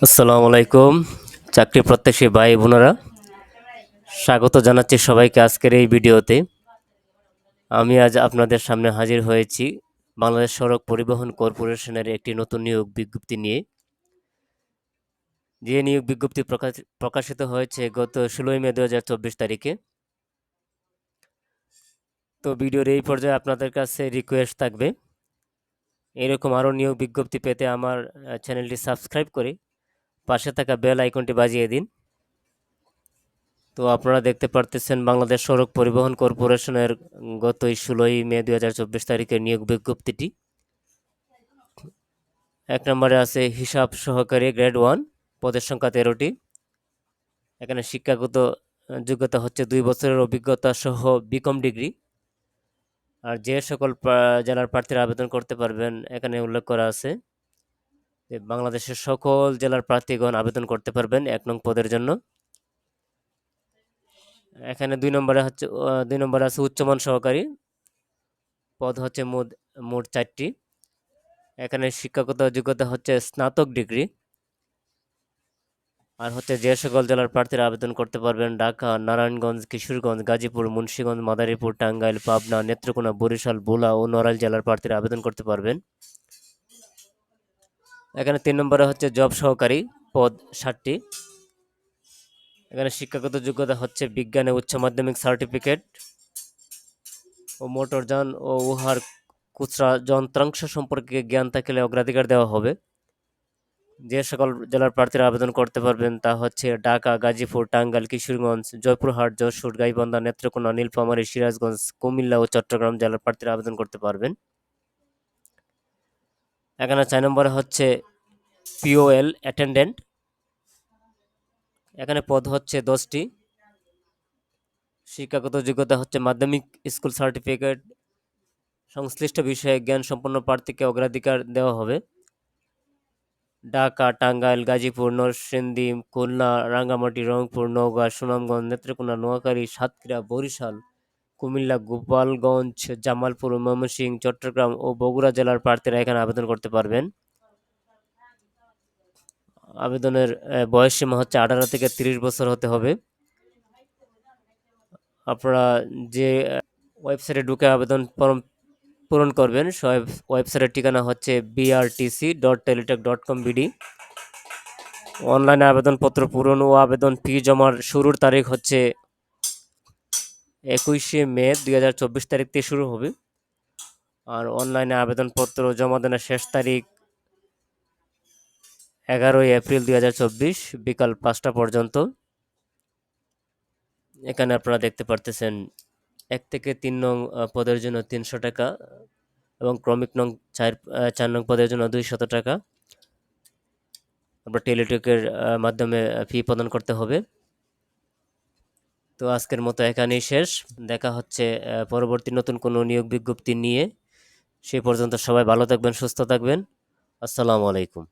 আসসালামু আলাইকুম। চাকরি প্রত্যাশী ভাই বোনেরা, স্বাগত জানাচ্ছি সবাইকে আজকের এই ভিডিওতে। আমি আজ আপনাদের সামনে হাজির হয়েছি বাংলাদেশ সড়ক পরিবহন কর্পোরেশনের একটি নতুন নিয়োগ বিজ্ঞপ্তি নিয়ে। যে নিয়োগ বিজ্ঞপ্তি প্রকাশিত হয়েছে গত 16 মে 2024 তারিখে। তো ভিডিওর এই পর্যায়ে আপনাদের কাছে রিকোয়েস্ট থাকবে, এরকম আরও নিয়োগ বিজ্ঞপ্তি পেতে আমার চ্যানেলটি সাবস্ক্রাইব করে পাশে থাকা বেল আইকনটি বাজিয়ে দিন। তো আপনারা দেখতে পারতেছেন বাংলাদেশ সড়ক পরিবহন কর্পোরেশনের গত 16 মে 2024 তারিখের নিয়োগ বিজ্ঞপ্তিটি। 1 নম্বরে আছে হিসাব সহকারী গ্রেড 1, পদের সংখ্যা 13টি। এখানে শিক্ষাগত যোগ্যতা হচ্ছে 2 বছরের অভিজ্ঞতা সহ বিকম ডিগ্রি। আর যে সকল জেলার প্রার্থীরা আবেদন করতে পারবেন এখানে উল্লেখ করা আছে যে বাংলাদেশের সকল জেলার প্রার্থীগণ আবেদন করতে পারবেন 1 নং পদের জন্য। এখানে 2 নম্বরে আছে উচ্চমান সহকারী, পদ হচ্ছে মোট 4টি। এখানে শিক্ষাগত যোগ্যতা হচ্ছে স্নাতক ডিগ্রি। আর হচ্ছে যে সকল জেলার প্রার্থীরা আবেদন করতে পারবেন ঢাকা, নারায়ণগঞ্জ, কিশোরগঞ্জ, গাজীপুর, মুন্সিগঞ্জ, মাদারীপুর, টাঙ্গাইল, পাবনা, নেত্রকোনা, বরিশাল, ভোলা ও নড়াইল জেলার প্রার্থীরা আবেদন করতে পারবেন। এখানে 3 নম্বরে হচ্ছে জব সহকারী, পদ 60টি। এখানে শিক্ষাগত যোগ্যতা হচ্ছে বিজ্ঞানে উচ্চ মাধ্যমিক সার্টিফিকেট ও মোটরযান ও উহার খুচরা যন্ত্রাংশ সম্পর্কে জ্ঞান থাকলে অগ্রাধিকার দেওয়া হবে। যে সকল জেলার প্রার্থীরা আবেদন করতে পারবেন তা হচ্ছে ঢাকা, গাজীপুর, টাঙ্গাইল, কিশোরগঞ্জ, জয়পুরহাট, যশোর, গাইবান্ধা, নেত্রকোনা, নীলফামারী, সিরাজগঞ্জ, কুমিল্লা ও চট্টগ্রাম জেলার প্রার্থীরা আবেদন করতে পারবেন। এখানে 4 নম্বরে হচ্ছে পিওএল অ্যাটেন্ডেন্ট। এখানে পদ হচ্ছে 10টি। শিক্ষাগত যোগ্যতা হচ্ছে মাধ্যমিক স্কুল সার্টিফিকেট, সংশ্লিষ্ট বিষয়ে জ্ঞান সম্পন্ন প্রার্থীকে অগ্রাধিকার দেওয়া হবে। ঢাকা, টাঙ্গাইল, গাজীপুর, নরসিংদী, খুলনা, রাঙ্গামাটি, রংপুর, নওগাঁ, সুনামগঞ্জ, নেত্রকোনা, নোয়াখালী, সাতক্ষীরা, বরিশাল, কুমিল্লা, গোপালগঞ্জ, জামালপুর, ময়মনসিংহ, চট্টগ্রাম ও বগুড়া জেলার প্রার্থীরা এখানে আবেদন করতে পারবেন। আবেদনের বয়স সীমা হচ্ছে 18 থেকে 30 বছর হতে হবে। আপনারা যে ওয়েবসাইটে ঢুকে আবেদন ফর্ম পূরণ করবেন, ওয়েবসাইটের ঠিকানা হচ্ছে brtc.teletek.com.bd। অনলাইনে আবেদনপত্র পূরণ ও আবেদন ফি জমার শুরুর তারিখ হচ্ছে 21 মে 2024 তারিখ থেকে শুরু হবে। আর অনলাইনে আবেদনপত্র জমা দেওয়ার শেষ তারিখ 11 এপ্রিল 2024 বিকাল 5টা পর্যন্ত। এখানে আপনারা দেখতে পারতেছেন 1 থেকে 3 নং পদের জন্য 300 টাকা এবং ক্রমিক নং 4 নং পদের জন্য 200 টাকা আপনার টেলিটকের মাধ্যমে ফি প্রদান করতে হবে। তো আজকের মতো এখানেই শেষ। দেখা হচ্ছে পরবর্তী নতুন কোনো নিয়োগ বিজ্ঞপ্তি নিয়ে। সেই পর্যন্ত সবাই ভালো থাকবেন, সুস্থ থাকবেন। আসসালামু আলাইকুম।